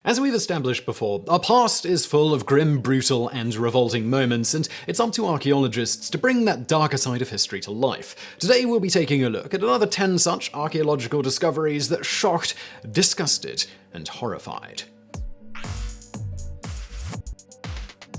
As we've established before, our past is full of grim, brutal, and revolting moments, and it's up to archaeologists to bring that darker side of history to life. Today we'll be taking a look at another 10 such archaeological discoveries that shocked, disgusted, and horrified.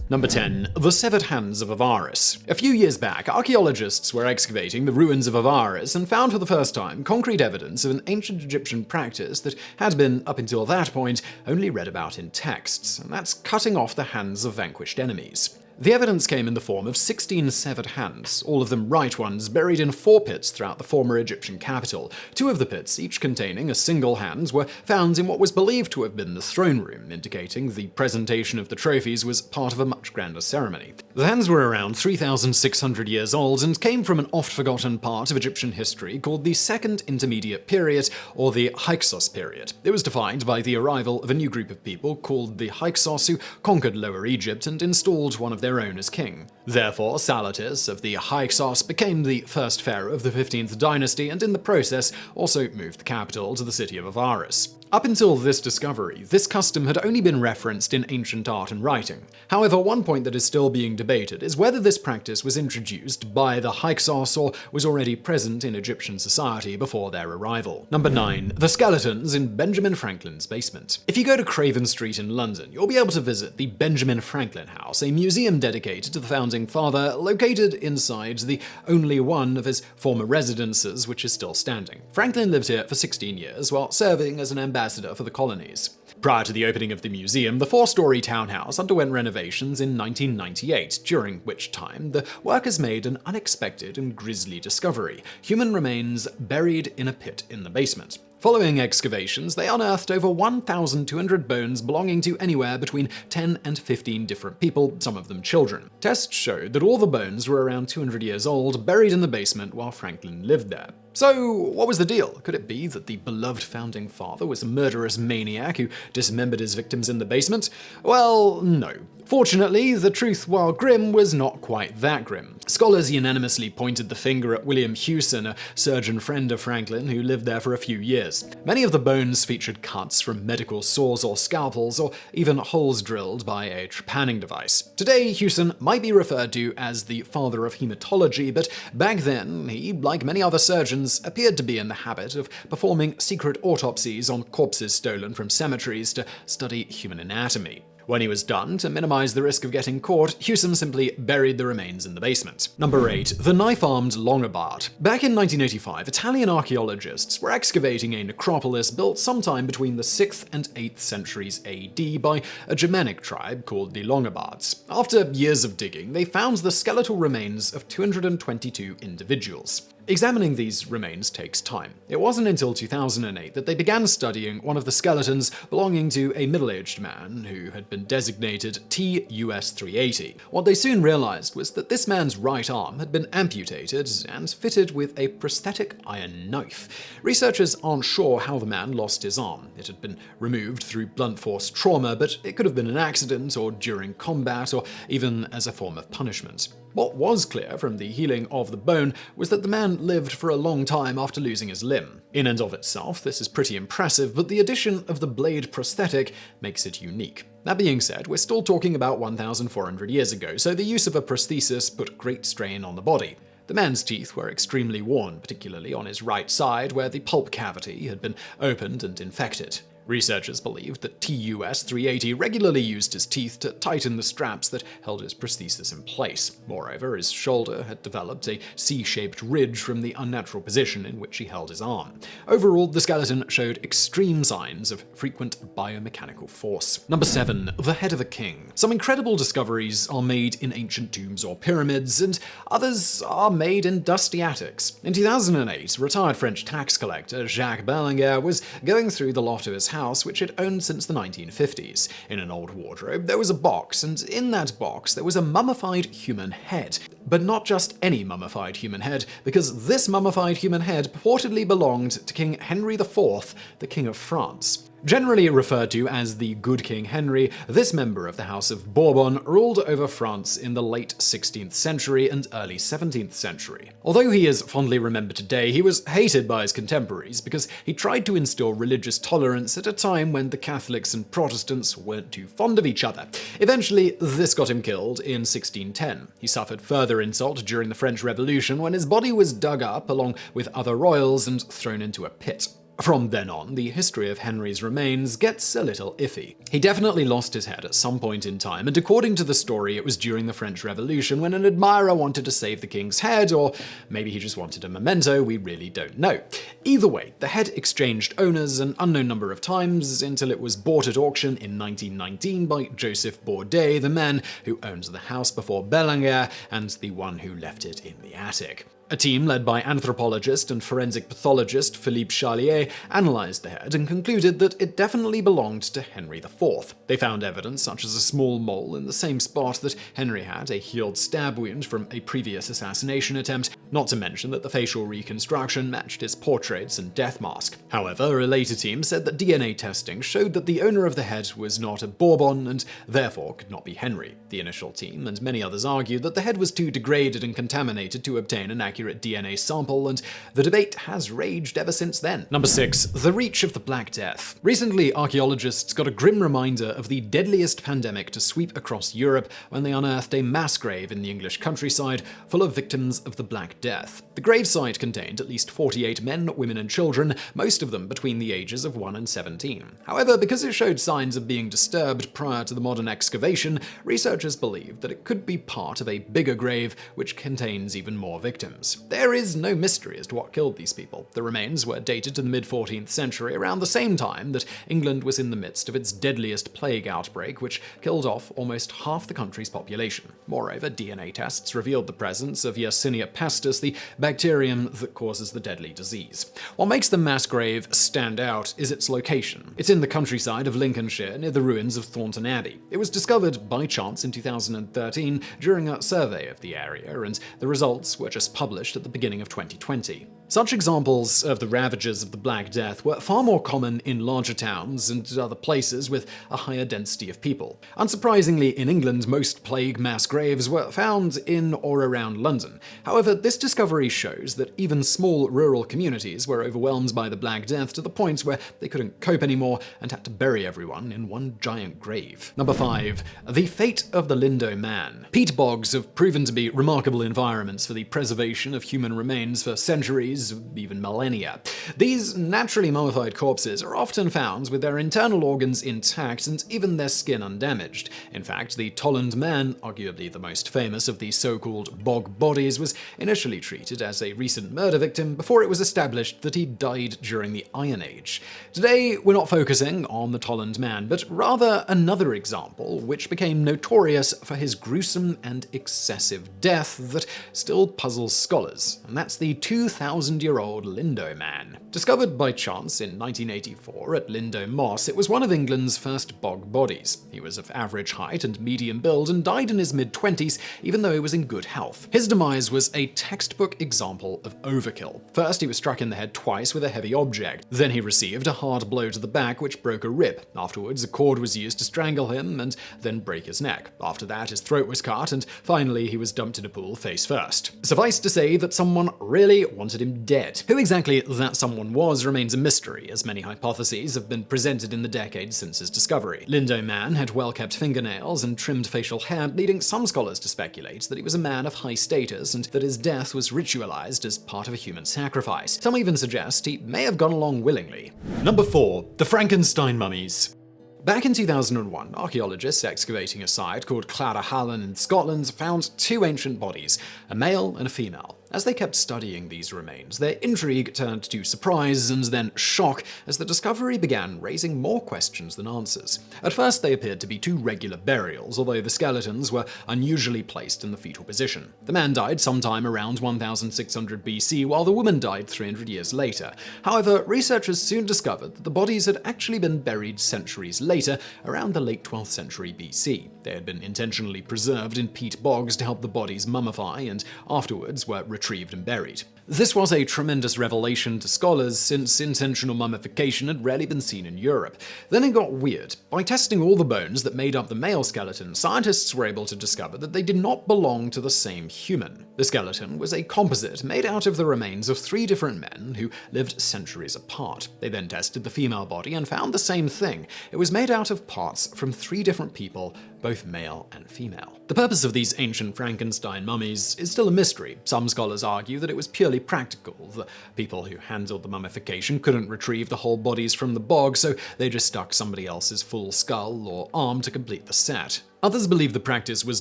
Number 10. The Severed Hands of Avaris. A few years back, archaeologists were excavating the ruins of Avaris and found for the first time concrete evidence of an ancient Egyptian practice that had been, up until that point, only read about in texts, and that's cutting off the hands of vanquished enemies. The evidence came in the form of 16 severed hands, all of them right ones, buried in 4 pits throughout the former Egyptian capital. 2 of the pits, each containing a single hand, were found in what was believed to have been the throne room, indicating the presentation of the trophies was part of a much grander ceremony. The hands were around 3,600 years old and came from an oft-forgotten part of Egyptian history called the Second Intermediate Period, or the Hyksos period. It was defined by the arrival of a new group of people called the Hyksos who conquered Lower Egypt and installed one of their own as king. Therefore, Salatis of the Hyksos became the first pharaoh of the 15th dynasty and in the process also moved the capital to the city of Avaris. Up until this discovery, this custom had only been referenced in ancient art and writing. However, one point that is still being debated is whether this practice was introduced by the Hyksos or was already present in Egyptian society before their arrival. Number 9. The skeletons in Benjamin Franklin's basement. If you go to Craven Street in London, you'll be able to visit the Benjamin Franklin House, a museum dedicated to the founding father, located inside the only one of his former residences which is still standing. Franklin lived here for 16 years while serving as an ambassador for the colonies. Prior to the opening of the museum, the 4-story townhouse underwent renovations in 1998, during which time the workers made an unexpected and grisly discovery: human remains buried in a pit in the basement. Following excavations, they unearthed over 1,200 bones belonging to anywhere between 10 and 15 different people, some of them children. Tests showed that all the bones were around 200 years old, buried in the basement while Franklin lived there. So, what was the deal? Could it be that the beloved founding father was a murderous maniac who dismembered his victims in the basement? Well, no. Fortunately, the truth, while grim, was not quite that grim. Scholars unanimously pointed the finger at William Hewson, a surgeon friend of Franklin who lived there for a few years. Many of the bones featured cuts from medical saws or scalpels, or even holes drilled by a trepanning device. Today, Hewson might be referred to as the father of hematology, but back then, he, like many other surgeons, appeared to be in the habit of performing secret autopsies on corpses stolen from cemeteries to study human anatomy. When he was done, to minimize the risk of getting caught, Hewson simply buried the remains in the basement. Number 8. The Knife-Armed Longobard. Back in 1985, Italian archaeologists were excavating a necropolis built sometime between the 6th and 8th centuries AD by a Germanic tribe called the Longobards. After years of digging, they found the skeletal remains of 222 individuals. Examining these remains takes time. It wasn't until 2008 that they began studying one of the skeletons belonging to a middle-aged man who had been designated TUS-380. What they soon realized was that this man's right arm had been amputated and fitted with a prosthetic iron knife. Researchers aren't sure how the man lost his arm. It had been removed through blunt force trauma, but it could have been an accident or during combat or even as a form of punishment. What was clear from the healing of the bone was that the man lived for a long time after losing his limb. In and of itself, this is pretty impressive, but the addition of the blade prosthetic makes it unique. That being said, we're still talking about 1,400 years ago, so the use of a prosthesis put great strain on the body. The man's teeth were extremely worn, particularly on his right side where the pulp cavity had been opened and infected. Researchers believed that TUS-380 regularly used his teeth to tighten the straps that held his prosthesis in place. Moreover, his shoulder had developed a C-shaped ridge from the unnatural position in which he held his arm. Overall, the skeleton showed extreme signs of frequent biomechanical force. Number 7. The Head of a King. Some incredible discoveries are made in ancient tombs or pyramids, and others are made in dusty attics. In 2008, retired French tax collector Jacques Berlinguer was going through the loft of his house, which it owned since the 1950s. In an old wardrobe, there was a box, and in that box there was a mummified human head. But not just any mummified human head, because this mummified human head purportedly belonged to King Henry IV, the King of France. Generally referred to as the Good King Henry, this member of the House of Bourbon ruled over France in the late 16th century and early 17th century. Although he is fondly remembered today, he was hated by his contemporaries because he tried to instill religious tolerance at a time when the Catholics and Protestants weren't too fond of each other. Eventually, this got him killed in 1610. He suffered further insult during the French Revolution when his body was dug up along with other royals and thrown into a pit. From then on, the history of Henry's remains gets a little iffy. He definitely lost his head at some point in time, and according to the story, it was during the French Revolution when an admirer wanted to save the king's head, or maybe he just wanted a memento, we really don't know. Either way, the head exchanged owners an unknown number of times until it was bought at auction in 1919 by Joseph Bourdet, the man who owned the house before Bellanger and the one who left it in the attic. A team led by anthropologist and forensic pathologist Philippe Charlier analyzed the head and concluded that it definitely belonged to Henry IV. They found evidence such as a small mole in the same spot that Henry had, a healed stab wound from a previous assassination attempt, not to mention that the facial reconstruction matched his portraits and death mask. However, a later team said that DNA testing showed that the owner of the head was not a Bourbon and therefore could not be Henry. The initial team and many others argued that the head was too degraded and contaminated to obtain an accurate DNA sample, and the debate has raged ever since then. Number 6. The Reach of the Black Death. Recently, archaeologists got a grim reminder of the deadliest pandemic to sweep across Europe when they unearthed a mass grave in the English countryside full of victims of the Black Death. The gravesite contained at least 48 men, women, and children, most of them between the ages of 1 and 17. However, because it showed signs of being disturbed prior to the modern excavation, researchers believe that it could be part of a bigger grave which contains even more victims. There is no mystery as to what killed these people. The remains were dated to the mid-14th century, around the same time that England was in the midst of its deadliest plague outbreak, which killed off almost half the country's population. Moreover, DNA tests revealed the presence of Yersinia pestis, the bacterium that causes the deadly disease. What makes the mass grave stand out is its location. It's in the countryside of Lincolnshire, near the ruins of Thornton Abbey. It was discovered by chance in 2013 during a survey of the area, and the results were just published at the beginning of 2020. Such examples of the ravages of the Black Death were far more common in larger towns and other places with a higher density of people. Unsurprisingly, in England, most plague mass graves were found in or around London. However, this discovery shows that even small rural communities were overwhelmed by the Black Death to the point where they couldn't cope anymore and had to bury everyone in one giant grave. Number 5. The Fate of the Lindo Man. Peat bogs have proven to be remarkable environments for the preservation of human remains for centuries, even millennia. These naturally mummified corpses are often found with their internal organs intact and even their skin undamaged. In fact, the Tolland Man, arguably the most famous of the so-called bog bodies, was initially treated as a recent murder victim before it was established that he died during the Iron Age. Today, we're not focusing on the Tolland Man, but rather another example which became notorious for his gruesome and excessive death that still puzzles scholars, and that's the 2,000-year-old Lindo Man. Discovered by chance in 1984 at Lindo Moss, it was one of England's first bog bodies. He was of average height and medium build and died in his mid-20s, even though he was in good health. His demise was a textbook example of overkill. First, he was struck in the head twice with a heavy object. Then he received a hard blow to the back which broke a rib. Afterwards, a cord was used to strangle him and then break his neck. After that, his throat was cut, and finally he was dumped in a pool face first. Suffice to say that someone really wanted him dead. Who exactly that someone was remains a mystery, as many hypotheses have been presented in the decades since his discovery. Lindo Man had well-kept fingernails and trimmed facial hair, leading some scholars to speculate that he was a man of high status and that his death was ritualized as part of a human sacrifice. Some even suggest he may have gone along willingly. Number 4. The Frankenstein Mummies. Back in 2001, archaeologists excavating a site called Clogherhallen in Scotland found two ancient bodies, a male and a female. As they kept studying these remains, their intrigue turned to surprise and then shock as the discovery began raising more questions than answers. At first, they appeared to be two regular burials, although the skeletons were unusually placed in the fetal position. The man died sometime around 1600 BC, while the woman died 300 years later. However, researchers soon discovered that the bodies had actually been buried centuries later, around the late 12th century BC. They had been intentionally preserved in peat bogs to help the bodies mummify, and afterwards were retrieved and buried. This was a tremendous revelation to scholars, since intentional mummification had rarely been seen in Europe. Then it got weird. By testing all the bones that made up the male skeleton, scientists were able to discover that they did not belong to the same human. The skeleton was a composite made out of the remains of 3 different men who lived centuries apart. They then tested the female body and found the same thing. It was made out of parts from 3 different people, both male and female. The purpose of these ancient Frankenstein mummies is still a mystery. Some scholars argue that it was purely practical. The people who handled the mummification couldn't retrieve the whole bodies from the bog, so they just stuck somebody else's full skull or arm to complete the set. Others believe the practice was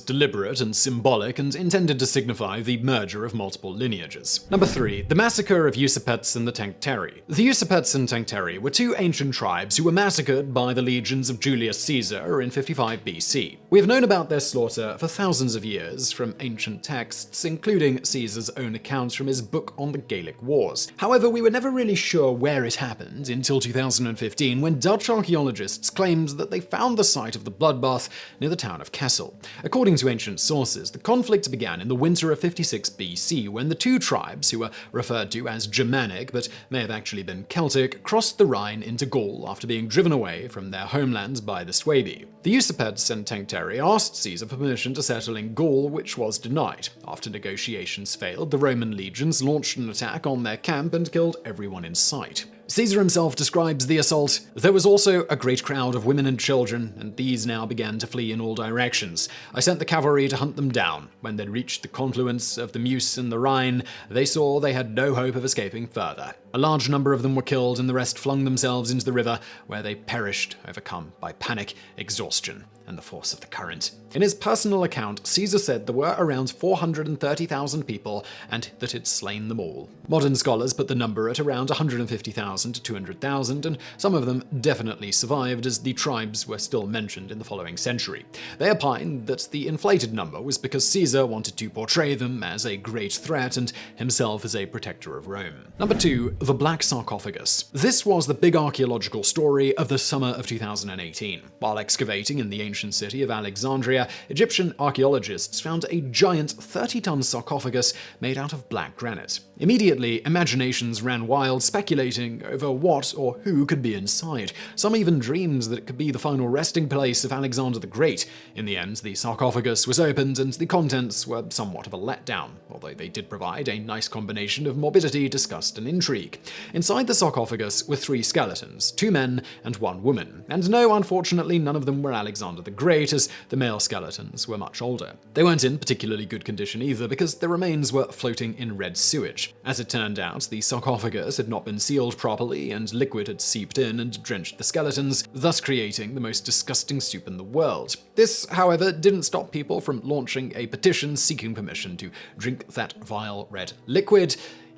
deliberate and symbolic and intended to signify the merger of multiple lineages. Number 3. The massacre of Usurpets and the Tencteri. The Usurpets and Tencteri were 2 ancient tribes who were massacred by the legions of Julius Caesar in 55 BC. We have known about their slaughter for thousands of years from ancient texts, including Caesar's own accounts from his book on the Gallic Wars. However, we were never really sure where it happened until 2015, when Dutch archaeologists claimed that they found the site of the bloodbath near the town of Kessel. According to ancient sources, the conflict began in the winter of 56 BC, when the 2 tribes, who were referred to as Germanic but may have actually been Celtic, crossed the Rhine into Gaul after being driven away from their homelands by the Suebi. The Usurpets and Tencteri asked Caesar for permission to settle in Gaul, which was denied. After negotiations failed, the Roman legions launched an attack on their camp and killed everyone in sight. Caesar himself describes the assault. There was also a great crowd of women and children, and these now began to flee in all directions. I sent the cavalry to hunt them down. When they reached the confluence of the Meuse and the Rhine, they saw they had no hope of escaping further. A large number of them were killed, and the rest flung themselves into the river, where they perished, overcome by panic, exhaustion, and the force of the current. In his personal account, Caesar said there were around 430,000 people, and that he'd slain them all. Modern scholars put the number at around 150,000 to 200,000, and some of them definitely survived, as the tribes were still mentioned in the following century. They opined that the inflated number was because Caesar wanted to portray them as a great threat and himself as a protector of Rome. Number 2. The Black Sarcophagus. This was the big archaeological story of the summer of 2018. While excavating in the ancient city of Alexandria, Egyptian archaeologists found a giant 30-ton sarcophagus made out of black granite. Immediately, imaginations ran wild, speculating over what or who could be inside. Some even dreamed that it could be the final resting place of Alexander the Great. In the end, the sarcophagus was opened, and the contents were somewhat of a letdown, although they did provide a nice combination of morbidity, disgust, and intrigue. Inside the sarcophagus were 3 skeletons, 2 men and 1 woman. And no, unfortunately, none of them were Alexander the Great, as the male skeletons were much older. They weren't in particularly good condition either, because their remains were floating in red sewage. As it turned out, the sarcophagus had not been sealed properly, and liquid had seeped in and drenched the skeletons, thus creating the most disgusting soup in the world. This, however, didn't stop people from launching a petition seeking permission to drink that vile red liquid.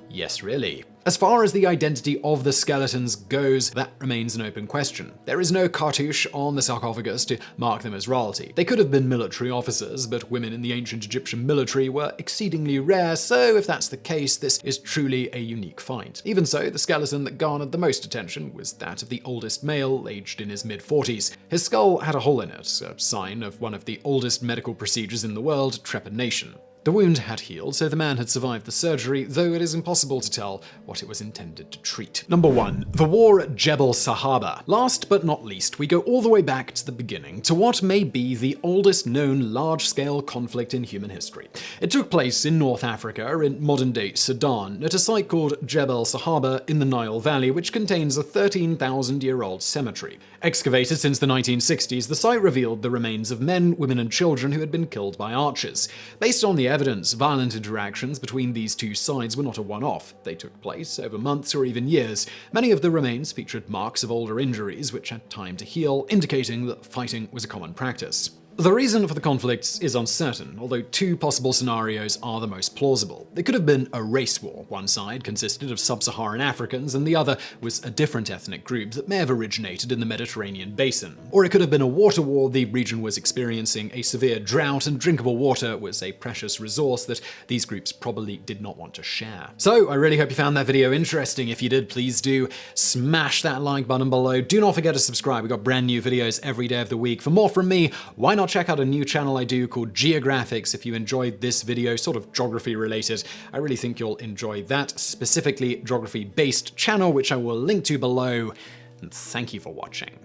Yes, really. As far as the identity of the skeletons goes, that remains an open question. There is no cartouche on the sarcophagus to mark them as royalty. They could have been military officers, but women in the ancient Egyptian military were exceedingly rare, so if that's the case, this is truly a unique find. Even so, the skeleton that garnered the most attention was that of the oldest male, aged in his mid-40s. His skull had a hole in it, a sign of one of the oldest medical procedures in the world, trepanation. The wound had healed, so the man had survived the surgery, though it is impossible to tell what it was intended to treat. Number 1. The War at Jebel Sahaba. Last but not least, we go all the way back to the beginning, to what may be the oldest known large-scale conflict in human history. It took place in North Africa, in modern-day Sudan, at a site called Jebel Sahaba in the Nile Valley, which contains a 13,000-year-old cemetery. Excavated since the 1960s, the site revealed the remains of men, women, and children who had been killed by archers. Based on the evidence, violent interactions between these two sides were not a one-off. They took place over months or even years. Many of the remains featured marks of older injuries which had time to heal, indicating that fighting was a common practice. The reason for the conflicts is uncertain, although two possible scenarios are the most plausible. It could have been a race war. One side consisted of sub-Saharan Africans, and the other was a different ethnic group that may have originated in the Mediterranean basin. Or it could have been a water war. The region was experiencing a severe drought, and drinkable water was a precious resource that these groups probably did not want to share. So, I really hope you found that video interesting. If you did, please do smash that like button below. Do not forget to subscribe. We've got brand new videos every day of the week. For more from me, why not check out a new channel I do called Geographics if you enjoyed this video, sort of geography related. I really think you'll enjoy that, specifically geography-based channel, which I will link to below. And thank you for watching.